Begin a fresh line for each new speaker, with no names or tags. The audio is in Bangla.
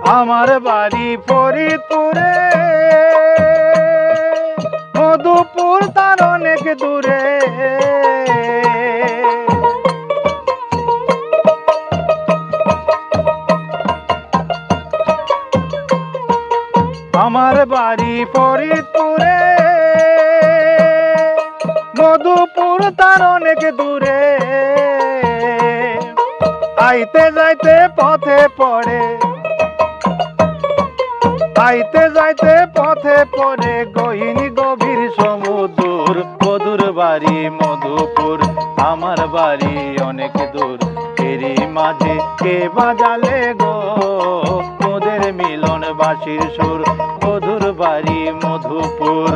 আমার বাড়ি ফরিদপুরে, মধুপুর তার অনেক দূরে। আমার বাড়ি ফরিদপুরে, মধুপুর তার অনেক দূরে। আইতে যাইতে পথে পড়ে, আইতে যাইতে পথে পড়ে গহীন গভীর সমুদ্র। মধুর বাড়ি মধুপুর, আমার বাড়ি অনেক দূর। এরই মাঝে কে বাজালে গো মোদের মিলন বাঁশির সুর। মধুর বাড়ি মধুপুর।